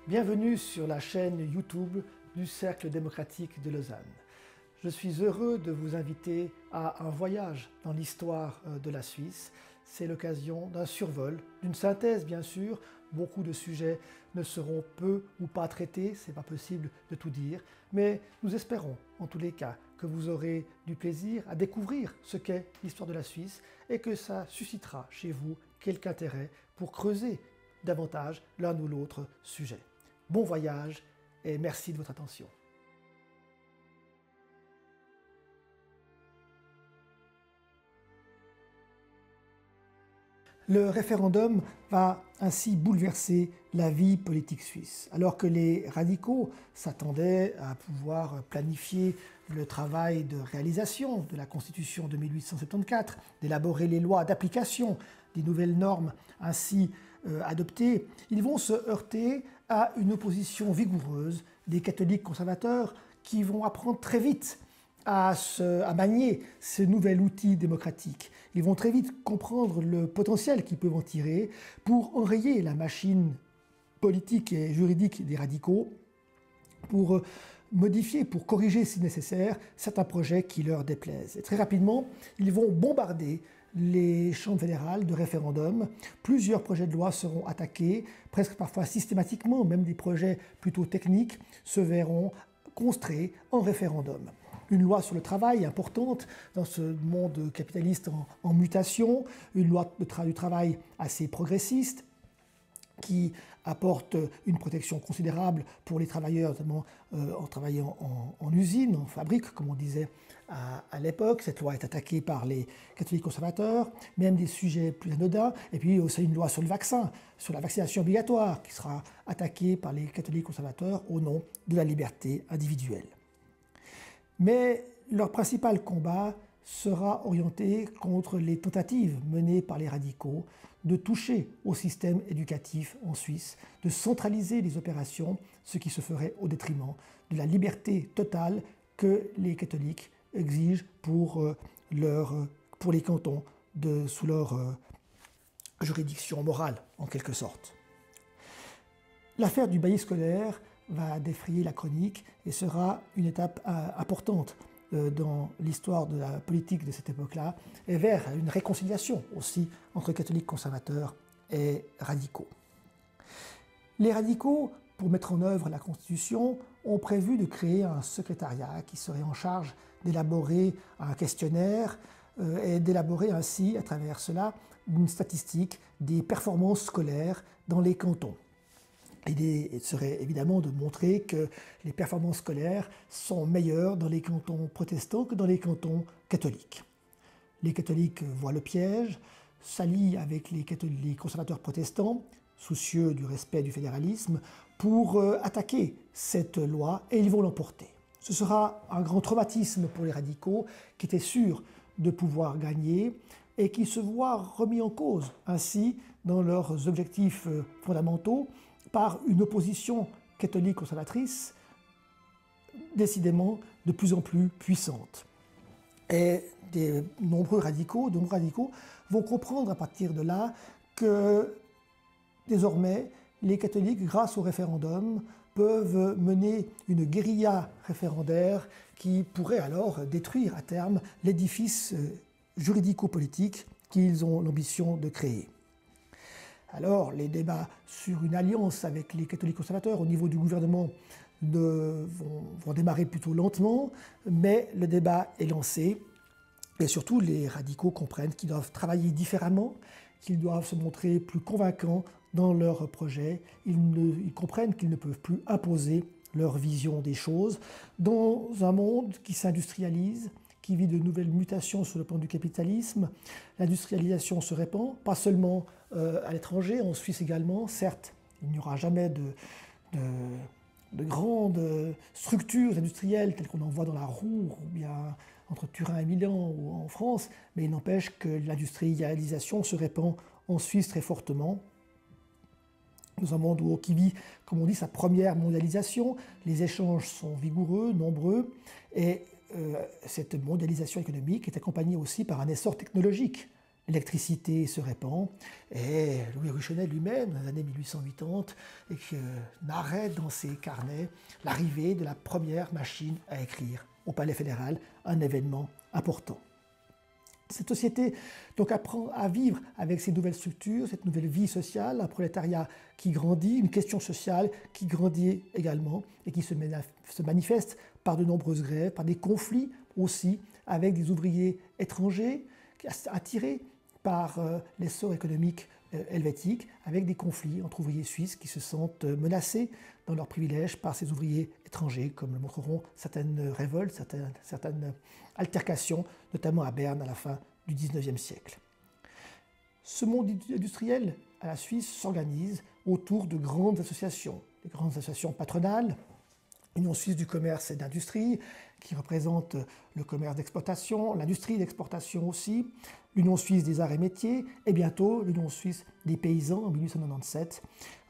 Bienvenue sur la chaîne YouTube du Cercle démocratique de Lausanne. Je suis heureux de vous inviter à un voyage dans l'histoire de la Suisse. C'est l'occasion d'un survol, d'une synthèse bien sûr. Beaucoup de sujets ne seront peu ou pas traités, c'est pas possible de tout dire, mais nous espérons en tous les cas que vous aurez du plaisir à découvrir ce qu'est l'histoire de la Suisse et que ça suscitera chez vous quelque intérêt pour creuser davantage l'un ou l'autre sujet. Bon voyage et merci de votre attention. Le référendum va ainsi bouleverser la vie politique suisse. Alors que les radicaux s'attendaient à pouvoir planifier le travail de réalisation de la Constitution de 1874, d'élaborer les lois d'application des nouvelles normes ainsi adoptées, ils vont se heurter à une opposition vigoureuse des catholiques conservateurs qui vont apprendre très vite à manier ce nouvel outil démocratique. Ils vont très vite comprendre le potentiel qu'ils peuvent en tirer pour enrayer la machine politique et juridique des radicaux, pour modifier, pour corriger si nécessaire certains projets qui leur déplaisent. Et très rapidement, ils vont bombarder les chambres fédérales de référendum. Plusieurs projets de loi seront attaqués, presque parfois systématiquement, même des projets plutôt techniques se verront construits en référendum. Une loi sur le travail importante dans ce monde capitaliste en mutation, une loi du travail assez progressiste qui apporte une protection considérable pour les travailleurs, notamment en travaillant en usine, en fabrique, comme on disait à l'époque. Cette loi est attaquée par les catholiques conservateurs, même des sujets plus anodins. Et puis aussi une loi sur le vaccin, sur la vaccination obligatoire, qui sera attaquée par les catholiques conservateurs au nom de la liberté individuelle. Mais leur principal combat sera orienté contre les tentatives menées par les radicaux de toucher au système éducatif en Suisse, de centraliser les opérations, ce qui se ferait au détriment de la liberté totale que les catholiques exigent pour les cantons sous leur juridiction morale, en quelque sorte. L'affaire du bailli scolaire va défrayer la chronique et sera une étape importante dans l'histoire de la politique de cette époque-là, et vers une réconciliation aussi entre catholiques conservateurs et radicaux. Les radicaux, pour mettre en œuvre la Constitution, ont prévu de créer un secrétariat qui serait en charge d'élaborer un questionnaire et d'élaborer ainsi, à travers cela, une statistique des performances scolaires dans les cantons. L'idée serait évidemment de montrer que les performances scolaires sont meilleures dans les cantons protestants que dans les cantons catholiques. Les catholiques voient le piège, s'allient avec les conservateurs protestants, soucieux du respect du fédéralisme, pour attaquer cette loi, et ils vont l'emporter. Ce sera un grand traumatisme pour les radicaux qui étaient sûrs de pouvoir gagner et qui se voient remis en cause ainsi dans leurs objectifs fondamentaux par une opposition catholique conservatrice décidément de plus en plus puissante. Et de nombreux radicaux vont comprendre à partir de là que désormais les catholiques, grâce au référendum, peuvent mener une guérilla référendaire qui pourrait alors détruire à terme l'édifice juridico-politique qu'ils ont l'ambition de créer. Alors, les débats sur une alliance avec les catholiques conservateurs au niveau du gouvernement vont démarrer plutôt lentement, mais le débat est lancé. Et surtout, les radicaux comprennent qu'ils doivent travailler différemment, qu'ils doivent se montrer plus convaincants dans leurs projets. Ils comprennent qu'ils ne peuvent plus imposer leur vision des choses dans un monde qui s'industrialise, qui vit de nouvelles mutations sur le plan du capitalisme. L'industrialisation se répand, pas seulement à l'étranger, en Suisse également. Certes, il n'y aura jamais de grandes structures industrielles telles qu'on en voit dans la Ruhr ou bien entre Turin et Milan ou en France, mais il n'empêche que l'industrialisation se répand en Suisse très fortement. Dans un monde qui vit, comme on dit, sa première mondialisation, les échanges sont vigoureux, nombreux, et cette mondialisation économique est accompagnée aussi par un essor technologique. l'électricité se répand, et Louis Ruchonnet lui-même, dans les années 1880, narrait dans ses carnets l'arrivée de la première machine à écrire au Palais fédéral, un événement important. Cette société donc apprend à vivre avec ces nouvelles structures, cette nouvelle vie sociale, un prolétariat qui grandit, une question sociale qui grandit également et qui se manifeste par de nombreuses grèves, par des conflits aussi avec des ouvriers étrangers attirés par l'essor économique helvétique, avec des conflits entre ouvriers suisses qui se sentent menacés dans leurs privilèges par ces ouvriers étrangers, comme le montreront certaines révoltes, certaines altercations, notamment à Berne à la fin du XIXe siècle. Ce monde industriel à la Suisse s'organise autour de grandes associations, des grandes associations patronales, l'Union suisse du commerce et d'industrie, qui représente le commerce d'exploitation, l'industrie d'exportation aussi, l'Union suisse des arts et métiers, et bientôt l'Union suisse des paysans en 1897,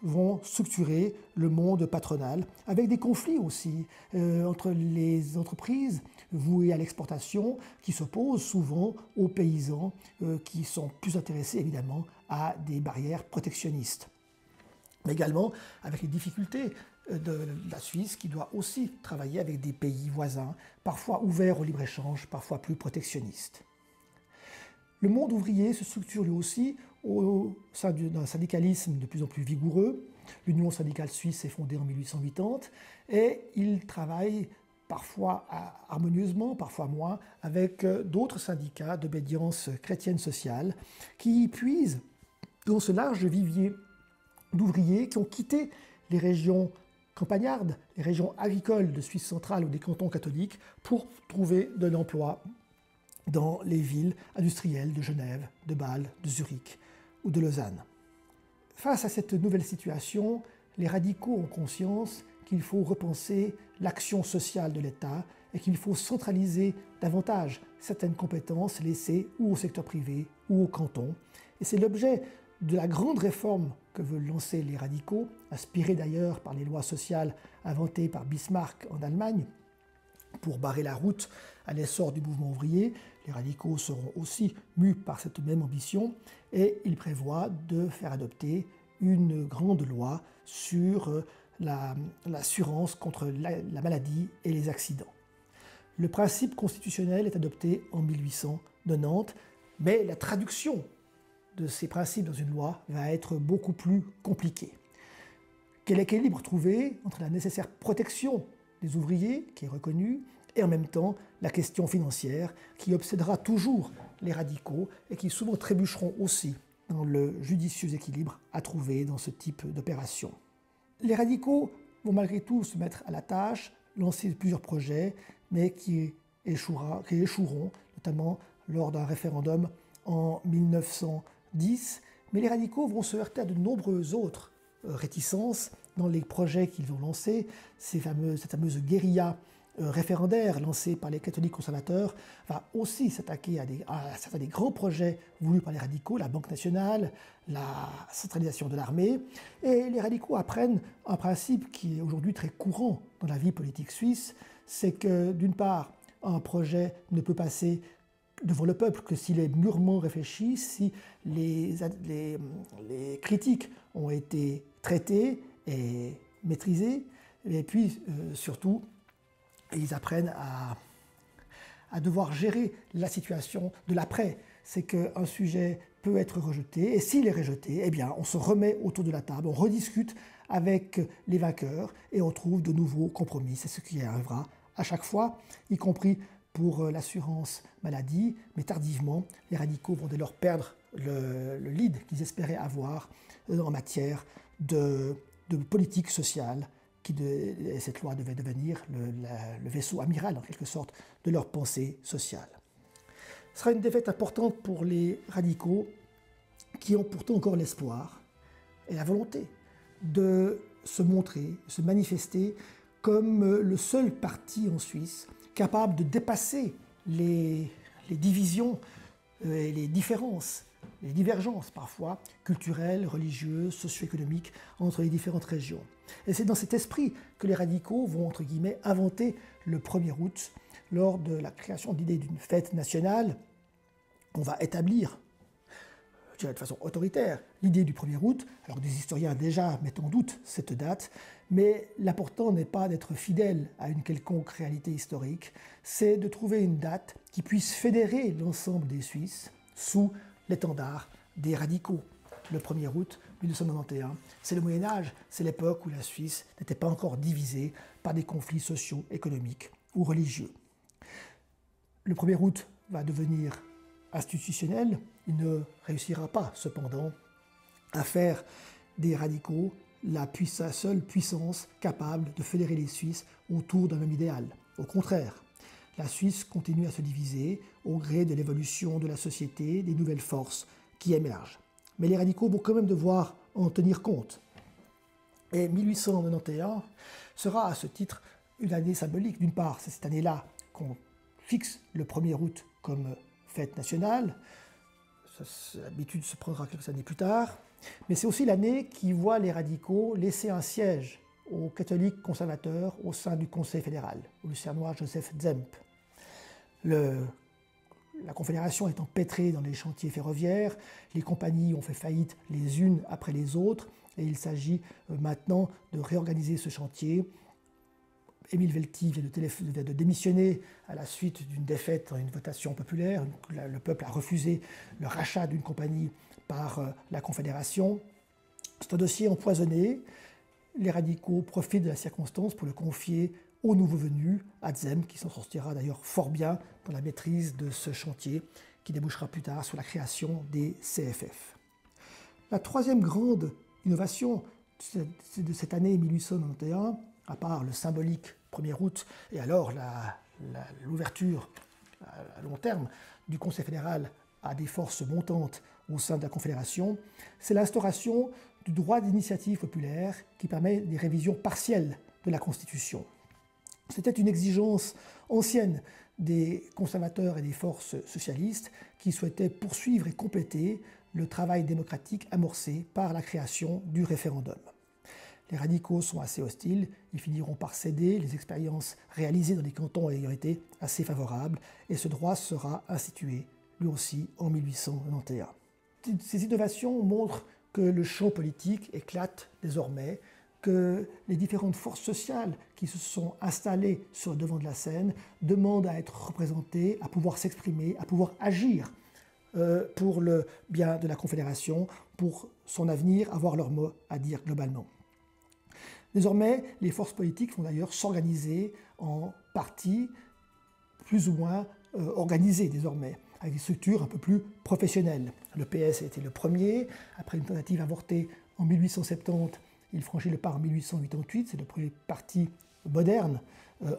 vont structurer le monde patronal, avec des conflits aussi entre les entreprises vouées à l'exportation, qui s'opposent souvent aux paysans, qui sont plus intéressés évidemment à des barrières protectionnistes. Mais également avec les difficultés de la Suisse qui doit aussi travailler avec des pays voisins, parfois ouverts au libre-échange, parfois plus protectionnistes. Le monde ouvrier se structure lui aussi au sein d'un syndicalisme de plus en plus vigoureux. L'Union syndicale suisse est fondée en 1880 et il travaille parfois harmonieusement, parfois moins, avec d'autres syndicats d'obédience chrétienne sociale qui puisent dans ce large vivier d'ouvriers qui ont quitté les régions campagnardes, les régions agricoles de Suisse centrale ou des cantons catholiques pour trouver de l'emploi dans les villes industrielles de Genève, de Bâle, de Zurich ou de Lausanne. Face à cette nouvelle situation, les radicaux ont conscience qu'il faut repenser l'action sociale de l'État et qu'il faut centraliser davantage certaines compétences laissées ou au secteur privé ou au canton. Et c'est l'objet de la grande réforme que veulent lancer les radicaux, inspirés d'ailleurs par les lois sociales inventées par Bismarck en Allemagne, pour barrer la route à l'essor du mouvement ouvrier. Les radicaux seront aussi mus par cette même ambition et ils prévoient de faire adopter une grande loi sur l'assurance contre la maladie et les accidents. Le principe constitutionnel est adopté en 1890, mais la traduction de ces principes dans une loi va être beaucoup plus compliquée. Quel équilibre trouver entre la nécessaire protection des ouvriers, qui est reconnue, et en même temps la question financière, qui obsédera toujours les radicaux et qui souvent trébucheront aussi dans le judicieux équilibre à trouver dans ce type d'opération. Les radicaux vont malgré tout se mettre à la tâche, lancer plusieurs projets, mais qui échoueront, notamment lors d'un référendum en 1910. Mais les radicaux vont se heurter à de nombreuses autres réticences dans les projets qu'ils ont lancés. Cette fameuse guérilla référendaire lancée par les catholiques conservateurs va aussi s'attaquer à certains des grands projets voulus par les radicaux, la Banque nationale, la centralisation de l'armée. Et les radicaux apprennent un principe qui est aujourd'hui très courant dans la vie politique suisse, c'est que d'une part, un projet ne peut passer devant le peuple que s'il est mûrement réfléchi, si les critiques ont été traitées et maîtrisées, et puis surtout, ils apprennent à devoir gérer la situation de l'après. C'est qu'un sujet peut être rejeté, et s'il est rejeté, eh bien, on se remet autour de la table, on rediscute avec les vainqueurs, et on trouve de nouveaux compromis. C'est ce qui arrivera à chaque fois, y compris pour l'assurance maladie, mais tardivement, les radicaux vont dès lors perdre le lead qu'ils espéraient avoir en matière de politique sociale. Cette loi devait devenir le vaisseau amiral, en quelque sorte, de leur pensée sociale. Ce sera une défaite importante pour les radicaux, qui ont pourtant encore l'espoir et la volonté de se montrer, se manifester comme le seul parti en Suisse capable de dépasser les divisions et les différences, les divergences parfois culturelles, religieuses, socio-économiques entre les différentes régions. Et c'est dans cet esprit que les radicaux vont, entre guillemets, inventer le 1er août, lors de la création de l'idée d'une fête nationale. On va établir je dirais de façon autoritaire, l'idée du 1er août, alors des historiens déjà mettent en doute cette date, mais l'important n'est pas d'être fidèle à une quelconque réalité historique, c'est de trouver une date qui puisse fédérer l'ensemble des Suisses sous l'étendard des radicaux. Le 1er août 1991, c'est le Moyen-Âge, c'est l'époque où la Suisse n'était pas encore divisée par des conflits sociaux, économiques ou religieux. Le 1er août va devenir institutionnel, il ne réussira pas cependant à faire des radicaux la seule puissance capable de fédérer les Suisses autour d'un même idéal. Au contraire, la Suisse continue à se diviser au gré de l'évolution de la société, des nouvelles forces qui émergent. Mais les radicaux vont quand même devoir en tenir compte. Et 1891 sera à ce titre une année symbolique. D'une part, c'est cette année-là qu'on fixe le 1er août comme fête nationale. L'habitude se prendra quelques années plus tard. Mais c'est aussi l'année qui voit les radicaux laisser un siège aux catholiques conservateurs au sein du Conseil fédéral, au lucernois Joseph Zemp. La Confédération est empêtrée dans les chantiers ferroviaires, les compagnies ont fait faillite les unes après les autres, et il s'agit maintenant de réorganiser ce chantier. Émile Velti vient de démissionner à la suite d'une défaite dans une votation populaire. Le peuple a refusé le rachat d'une compagnie par la Confédération. C'est un dossier empoisonné. Les radicaux profitent de la circonstance pour le confier au nouveau venu, à Zemp, qui s'en sortira d'ailleurs fort bien dans la maîtrise de ce chantier, qui débouchera plus tard sur la création des CFF. La troisième grande innovation de cette année 1891, à part le symbolique 1er août et alors l'ouverture à long terme du Conseil fédéral à des forces montantes au sein de la Confédération, c'est l'instauration du droit d'initiative populaire qui permet des révisions partielles de la Constitution. C'était une exigence ancienne des conservateurs et des forces socialistes qui souhaitaient poursuivre et compléter le travail démocratique amorcé par la création du référendum. Les radicaux sont assez hostiles, ils finiront par céder, les expériences réalisées dans les cantons ayant été assez favorables, et ce droit sera institué, lui aussi, en 1891. Ces innovations montrent que le champ politique éclate désormais, que les différentes forces sociales qui se sont installées sur le devant de la scène demandent à être représentées, à pouvoir s'exprimer, à pouvoir agir pour le bien de la Confédération, pour son avenir, avoir leur mot à dire globalement. Désormais, les forces politiques vont d'ailleurs s'organiser en partis plus ou moins organisés désormais, avec des structures un peu plus professionnelles. Le PS a été le premier, après une tentative avortée en 1870, il franchit le pas en 1888, c'est le premier parti moderne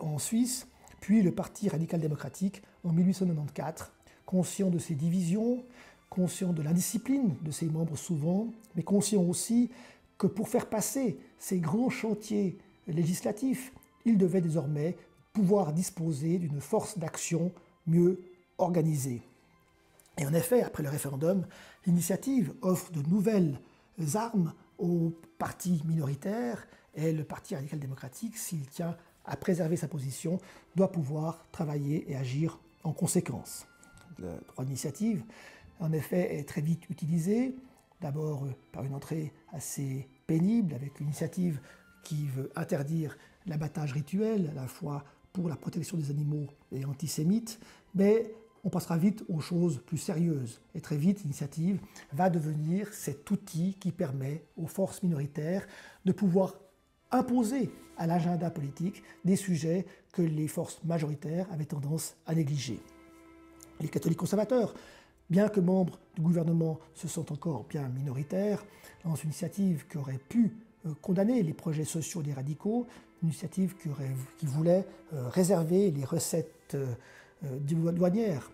en Suisse, puis le Parti radical-démocratique en 1894, conscient de ses divisions, conscient de l'indiscipline de ses membres souvent, mais conscient aussi que pour faire passer ces grands chantiers législatifs, il devait désormais pouvoir disposer d'une force d'action mieux organisée. Et en effet, après le référendum, l'initiative offre de nouvelles armes aux partis minoritaires et le Parti radical-démocratique, s'il tient à préserver sa position, doit pouvoir travailler et agir en conséquence. Le droit d'initiative, en effet, est très vite utilisé, d'abord par une entrée assez pénible, avec une initiative qui veut interdire l'abattage rituel, à la fois pour la protection des animaux et antisémite, mais on passera vite aux choses plus sérieuses. Et très vite, l'initiative va devenir cet outil qui permet aux forces minoritaires de pouvoir imposer à l'agenda politique des sujets que les forces majoritaires avaient tendance à négliger. Les catholiques conservateurs, bien que membres du gouvernement, se sont encore bien minoritaires dans une initiative qui aurait pu condamner les projets sociaux des radicaux, une initiative qui voulait réserver les recettes douanières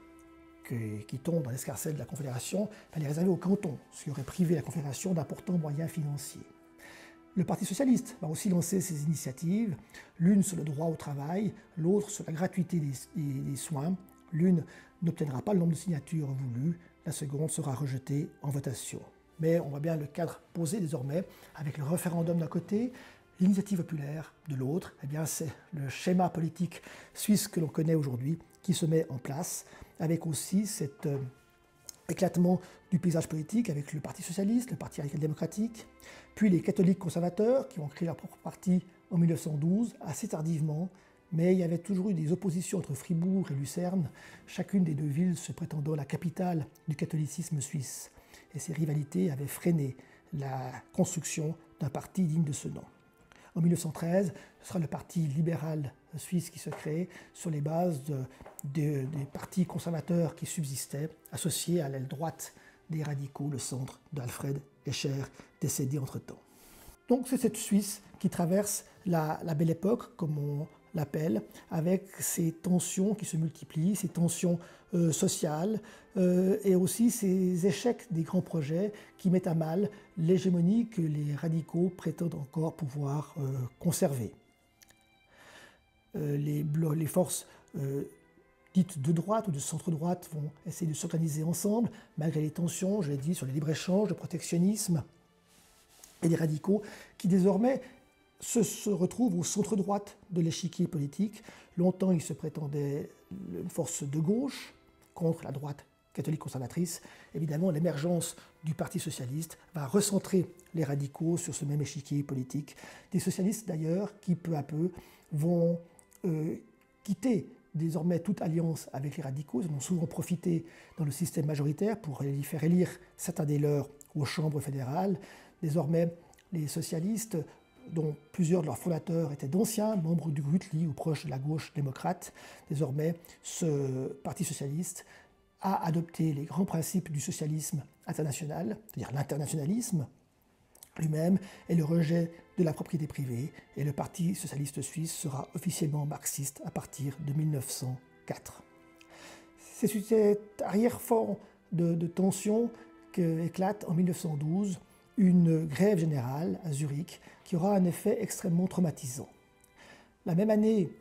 qui tombent dans l'escarcelle de la Confédération, les réserver aux cantons, ce qui aurait privé la Confédération d'importants moyens financiers. Le Parti socialiste va aussi lancer ses initiatives, l'une sur le droit au travail, l'autre sur la gratuité des soins. L'une n'obtiendra pas le nombre de signatures voulues, la seconde sera rejetée en votation. Mais on voit bien le cadre posé désormais, avec le référendum d'un côté, l'initiative populaire de l'autre. Eh bien, c'est le schéma politique suisse que l'on connaît aujourd'hui qui se met en place, avec aussi cette éclatement du paysage politique avec le Parti socialiste, le Parti radical-démocratique, puis les catholiques conservateurs qui ont créé leur propre parti en 1912, assez tardivement, mais il y avait toujours eu des oppositions entre Fribourg et Lucerne, chacune des deux villes se prétendant la capitale du catholicisme suisse. Et ces rivalités avaient freiné la construction d'un parti digne de ce nom. En 1913, ce sera le Parti libéral suisse qui se crée sur les bases des partis conservateurs qui subsistaient, associés à l'aile droite des radicaux, le centre d'Alfred Escher, décédé entre-temps. Donc c'est cette Suisse qui traverse la Belle Époque, comme on l'appelle, avec ces tensions qui se multiplient, ces tensions sociales et aussi ces échecs des grands projets qui mettent à mal l'hégémonie que les radicaux prétendent encore pouvoir conserver. Les forces dites de droite ou de centre-droite vont essayer de s'organiser ensemble, malgré les tensions, je l'ai dit, sur le libre-échange, le protectionnisme, et les radicaux qui désormais se retrouvent au centre-droite de l'échiquier politique. Longtemps, ils se prétendaient une force de gauche contre la droite catholique conservatrice. Évidemment, l'émergence du Parti socialiste va recentrer les radicaux sur ce même échiquier politique. Des socialistes d'ailleurs qui peu à peu vont quitter désormais toute alliance avec les radicaux. Ils en ont souvent profité dans le système majoritaire pour faire élire certains des leurs aux chambres fédérales. Désormais, les socialistes, dont plusieurs de leurs fondateurs étaient d'anciens membres du Grütli ou proches de la gauche démocrate, désormais, ce Parti socialiste a adopté les grands principes du socialisme international, c'est-à-dire l'internationalisme lui-même et le rejet de la propriété privée, et le Parti socialiste suisse sera officiellement marxiste à partir de 1904. C'est sur cet arrière-fond de tension qu'éclate en 1912 une grève générale à Zurich qui aura un effet extrêmement traumatisant. La même année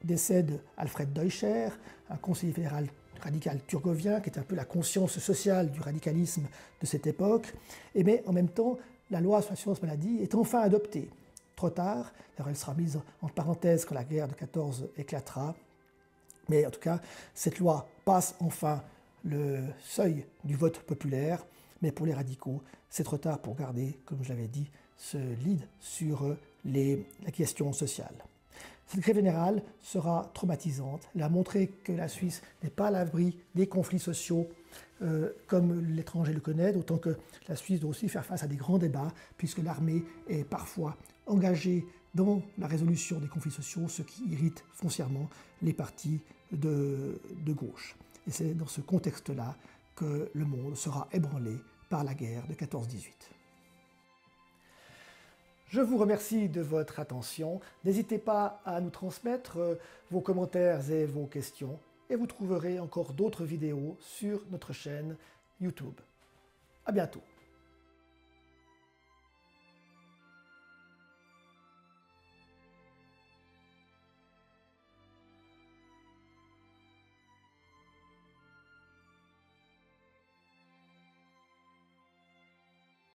décède Alfred Deuscher, un conseiller fédéral radical turgovien qui est un peu la conscience sociale du radicalisme de cette époque, mais en même temps la loi sur l'assurance maladie est enfin adoptée. Trop tard, elle sera mise entre parenthèses quand la guerre de 14 éclatera, mais en tout cas cette loi passe enfin le seuil du vote populaire, mais pour les radicaux, c'est trop tard pour garder, comme je l'avais dit, ce lead sur la question sociale. Cette grève générale sera traumatisante. Elle a montré que la Suisse n'est pas à l'abri des conflits sociaux comme l'étranger le connaît, d'autant que la Suisse doit aussi faire face à des grands débats, puisque l'armée est parfois engagée dans la résolution des conflits sociaux, ce qui irrite foncièrement les partis de gauche. Et c'est dans ce contexte-là que le monde sera ébranlé par la guerre de 14-18. Je vous remercie de votre attention. N'hésitez pas à nous transmettre vos commentaires et vos questions, et vous trouverez encore d'autres vidéos sur notre chaîne YouTube. À bientôt.